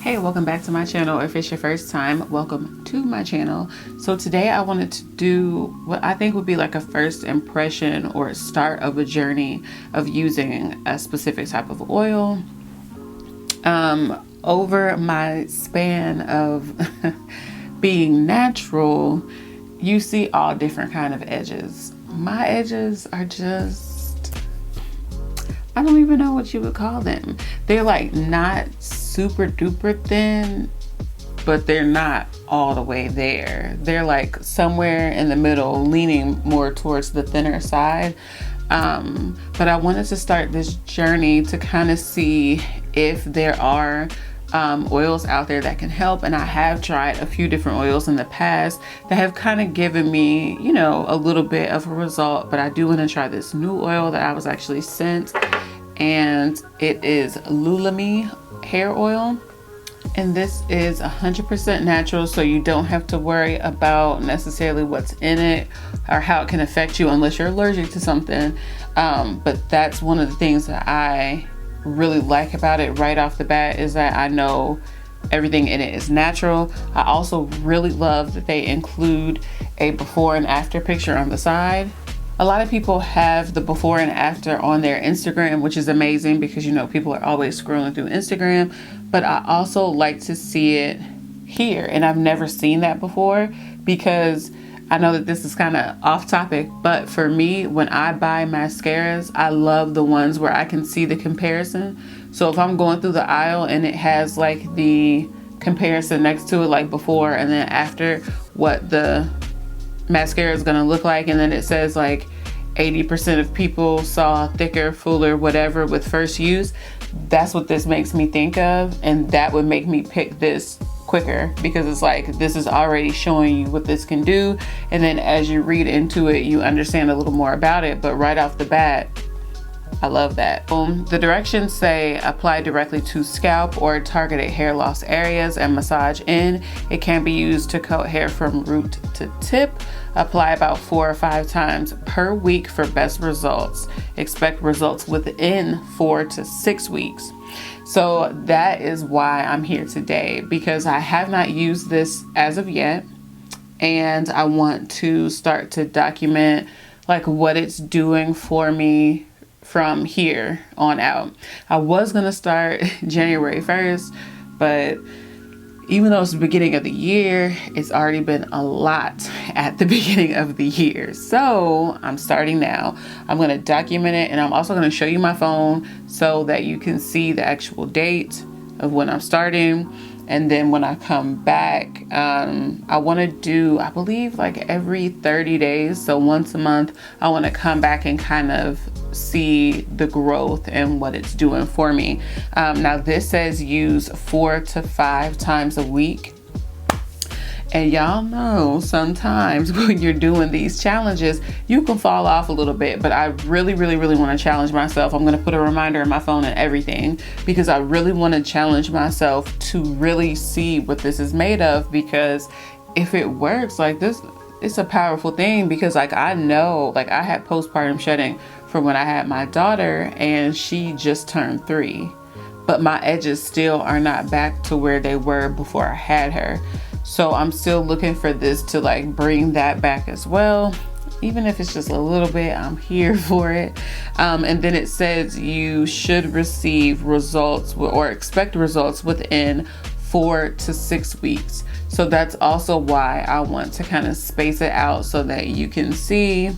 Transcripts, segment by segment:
Hey, welcome back to my channel. If it's your first time, welcome to my channel. So today I wanted to do what I think would be like a first impression or start of a journey of using a specific type of oil. Over my span of being natural, you see all different kind of edges. My edges are just, I don't even know what you would call them. They're like not super duper thin, but they're not all the way there. They're like somewhere in the middle, leaning more towards the thinner side. But I wanted to start this journey to kind of see if there are oils out there that can help. And I have tried a few different oils in the past that have kind of given me, you know, a little bit of a result, but I do want to try this new oil that I was actually sent, and it is Lulami Hair Oil. And this is 100% natural, so you don't have to worry about necessarily what's in it or how it can affect you unless you're allergic to something. But that's one of the things that I really like about it right off the bat, is that I know everything in it is natural. I also really love that they include a before and after picture on the side. A lot of people have the before and after on their Instagram, which is amazing because, you know, people are always scrolling through Instagram, but I also like to see it here. And I've never seen that before, because I know that this is kind of off topic, but for me, when I buy mascaras, I love the ones where I can see the comparison. So if I'm going through the aisle and it has like the comparison next to it, like before and then after, what the mascara is going to look like, and then it says like 80% of people saw thicker, fuller, whatever with first use, that's what this makes me think of, and that would make me pick this quicker, because it's like this is already showing you what this can do, and then as you read into it you understand a little more about it. But right off the bat, I love that. The directions say apply directly to scalp or targeted hair loss areas and massage in. It can be used to coat hair from root to tip. Apply about 4 or 5 times per week for best results. Expect results within 4 to 6 weeks. So that is why I'm here today, because I have not used this as of yet, and I want to start to document like what it's doing for me from here on out. I was gonna start January 1st, but even though it's the beginning of the year, it's already been a lot at the beginning of the year. So I'm starting now. I'm gonna document it, and I'm also gonna show you my phone so that you can see the actual date of when I'm starting. And then when I come back, I want to do, I believe, like every 30 days. So once a month, I want to come back and kind of see the growth and what it's doing for me. Now this says use 4 to 5 times a week. And y'all know sometimes when you're doing these challenges, you can fall off a little bit, but I really want to challenge myself. I'm going to put a reminder in my phone and everything, because I really want to challenge myself to really see what this is made of, because if it works like this, it's a powerful thing. Because like I know, like I had postpartum shedding from when I had my daughter, and she just turned 3, but my edges still are not back to where they were before I had her. So I'm still looking for this to like bring that back as well. Even if it's just a little bit, I'm here for it. And then it says you should receive results or expect results within 4 to 6 weeks. So that's also why I want to kind of space it out so that you can see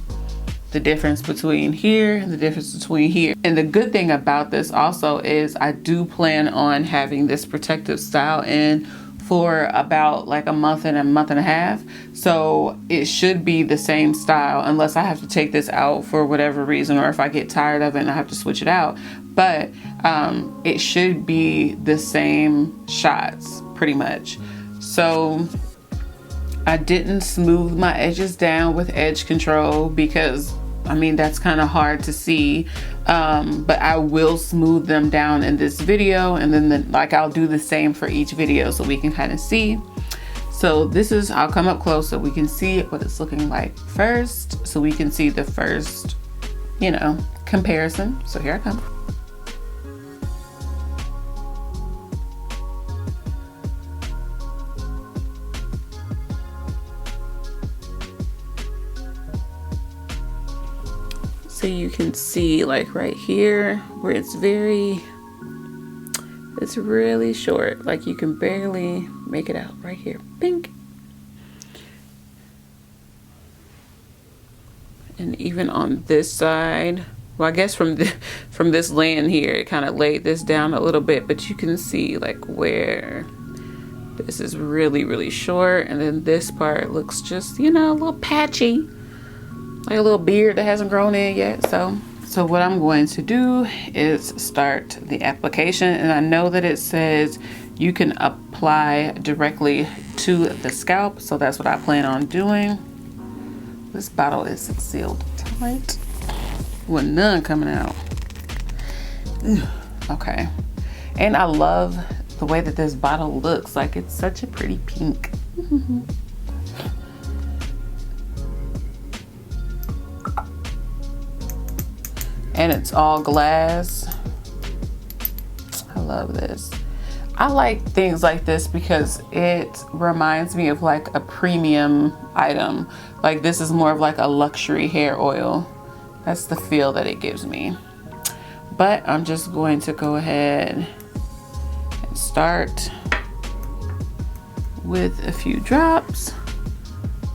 the difference between here and the difference between here. And the good thing about this also is I do plan on having this protective style in for about like a month and a half. So it should be the same style, unless I have to take this out for whatever reason, or if I get tired of it and I have to switch it out. But it should be the same shots pretty much. So I didn't smooth my edges down with edge control, because I mean, that's kind of hard to see, but I will smooth them down in this video, and then like I'll do the same for each video so we can kind of see. So this is, I'll come up close so we can see what it's looking like first, so we can see the first, you know, comparison. So here I come. so you can see like right here where it's really short, like you can barely make it out right here. Pink. And even on this side, well, I guess from this laying here, it kind of laid this down a little bit, but you can see like where this is really, really short, and then this part looks just, you know, a little patchy, like a little beard that hasn't grown in yet. So what I'm going to do is start the application, and I know that it says you can apply directly to the scalp, so that's what I plan on doing. This bottle is sealed tight with none coming out. Okay, and I love the way that this bottle looks. Like, it's such a pretty pink. And it's all glass. I love this. I like things like this because it reminds me of like a premium item. Like, this is more of like a luxury hair oil. That's the feel that it gives me. But I'm just going to go ahead and start with a few drops.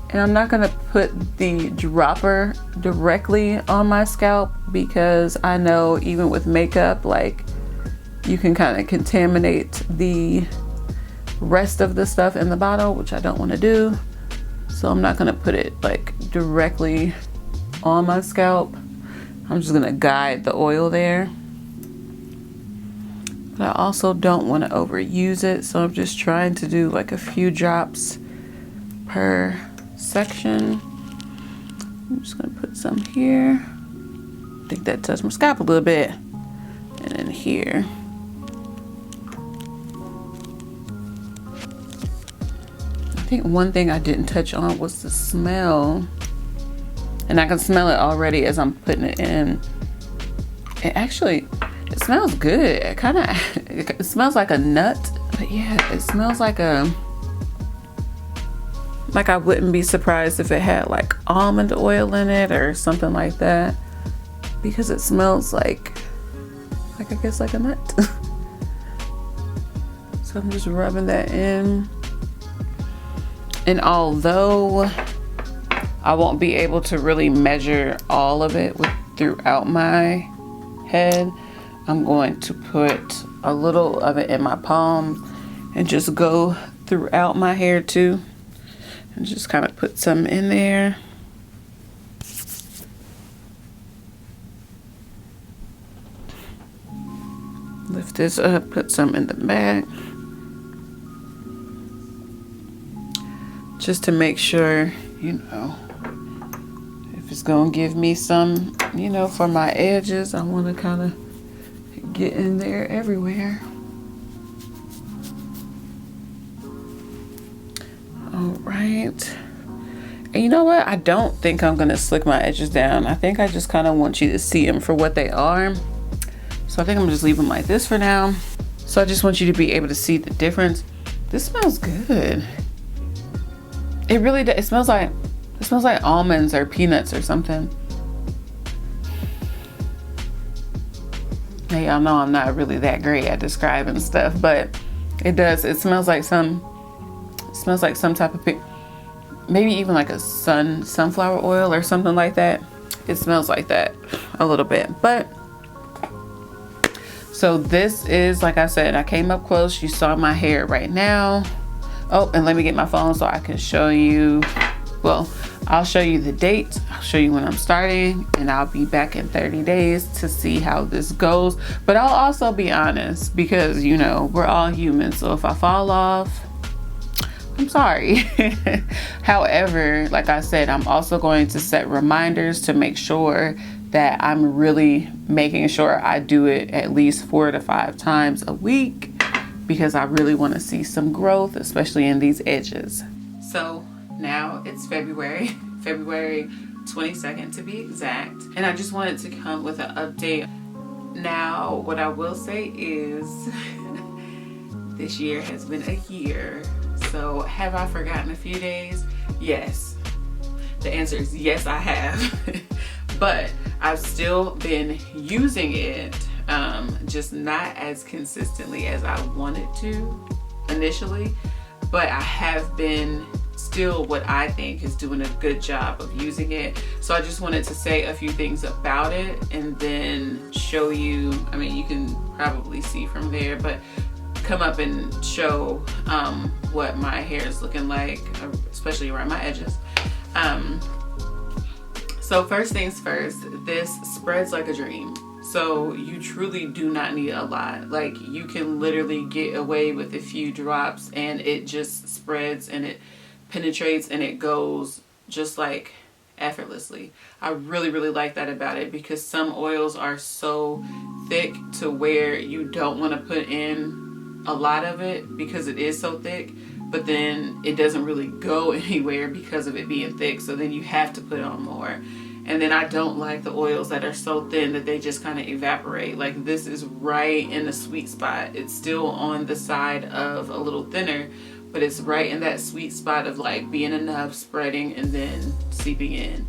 And I'm not gonna put the dropper directly on my scalp because I know even with makeup, like, you can kind of contaminate the rest of the stuff in the bottle, which I don't want to do. So I'm not gonna put it like directly on my scalp. I'm just gonna guide the oil there. But I also don't want to overuse it, so I'm just trying to do like a few drops per section. I'm just gonna put some here. I think that touched my scalp a little bit. And then here. I think one thing I didn't touch on was the smell. And I can smell it already as I'm putting it in. It smells good. It smells like a nut. But yeah, it smells like I wouldn't be surprised if it had like almond oil in it or something like that. Because it smells like I guess like a nut. So I'm just rubbing that in. And although I won't be able to really measure all of it throughout my head, I'm going to put a little of it in my palm and just go throughout my hair too. And just kind of put some in there. Lift this up, put some in the back. Just to make sure, you know, if it's gonna give me some, you know, for my edges, I want to kind of get in there everywhere. All right. And you know what? I don't think I'm gonna slick my edges down. I think I just kind of want you to see them for what they are. So I think I'm just leaving them like this for now. So I just want you to be able to see the difference. This smells good. It really does. It smells like almonds or peanuts or something. Now y'all know I'm not really that great at describing stuff, but it does. It smells like some type of maybe even like a sunflower oil or something like that. It smells like that a little bit. But so this is, like I said, I came up close. You saw my hair right now. Oh, and let me get my phone so I can show you. Well, I'll show you the date. I'll show you when I'm starting, and I'll be back in 30 days to see how this goes. But I'll also be honest because, you know, we're all human. So if I fall off, I'm sorry. However, like I said, I'm also going to set reminders to make sure that I'm really making sure I do it at least 4 to 5 times a week, because I really want to see some growth, especially in these edges. So now it's February 22nd to be exact. And I just wanted to come with an update. Now, what I will say is this year has been a year. So have I forgotten a few days? Yes. The answer is yes, I have. but I've still been using it, just not as consistently as I wanted to initially, but I have been still what I think is doing a good job of using it. So I just wanted to say a few things about it and then show you, I mean, you can probably see from there, but come up and show what my hair is looking like, especially around my edges. So first things first, this spreads like a dream. So you truly do not need a lot. Like, you can literally get away with a few drops and it just spreads and it penetrates and it goes just like effortlessly. I really like that about it, because some oils are so thick to where you don't want to put in a lot of it because it is so thick, but then it doesn't really go anywhere because of it being thick, so then you have to put on more. And then I don't like the oils that are so thin that they just kind of evaporate. Like, this is right in the sweet spot. It's still on the side of a little thinner, but it's right in that sweet spot of like being enough, spreading, and then seeping in.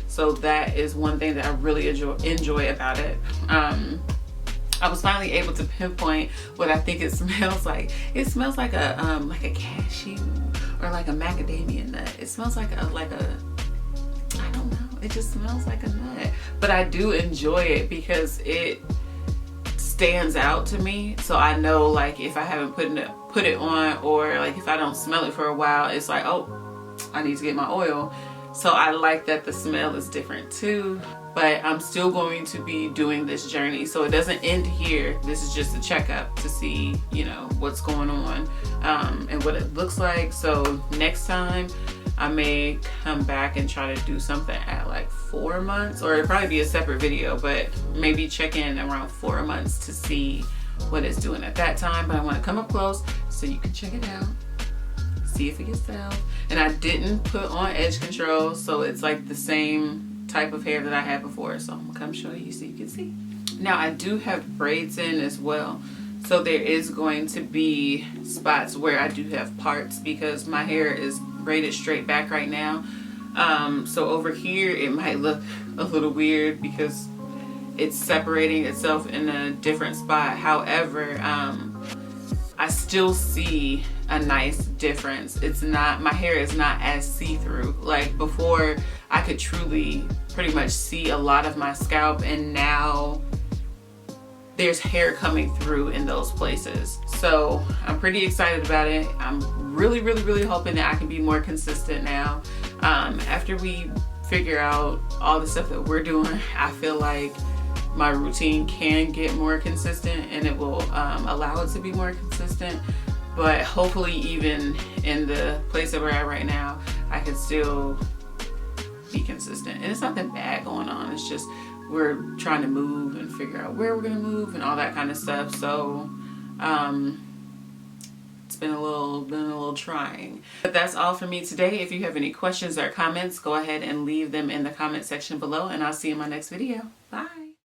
So that is one thing that I really enjoy about it. I was finally able to pinpoint what I think it smells like. It smells like a cashew or like a macadamia nut. It smells like a I don't know. It just smells like a nut. But I do enjoy it because it stands out to me. So I know, like, if I haven't put it on, or like if I don't smell it for a while, it's like, oh, I need to get my oil. So I like that the smell is different too. But I'm still going to be doing this journey, so it doesn't end here. This is just a checkup to see, you know, what's going on and what it looks like. So next time I may come back and try to do something at like 4 months, or it'll probably be a separate video, but maybe check in around 4 months to see what it's doing at that time. But I want to come up close so you can check it out, see it for yourself. And I didn't put on edge control, so it's like the same type of hair that I had before. So I'm gonna come show you so you can see. Now I do have braids in as well, so there is going to be spots where I do have parts because my hair is braided straight back right now. So over here it might look a little weird because it's separating itself in a different spot. However, I still see a nice difference. It's not, my hair is not as see-through. Like before, I could truly pretty much see a lot of my scalp, and now there's hair coming through in those places. So I'm pretty excited about it. I'm really hoping that I can be more consistent now. After we figure out all the stuff that we're doing, I feel like my routine can get more consistent and it will allow it to be more consistent. But hopefully, even in the place that we're at right now, I can still be consistent. And it's nothing bad going on. It's just we're trying to move and figure out where we're gonna move and all that kind of stuff. So it's been a little trying. But that's all for me today. If you have any questions or comments, go ahead and leave them in the comment section below, and I'll see you in my next video. Bye.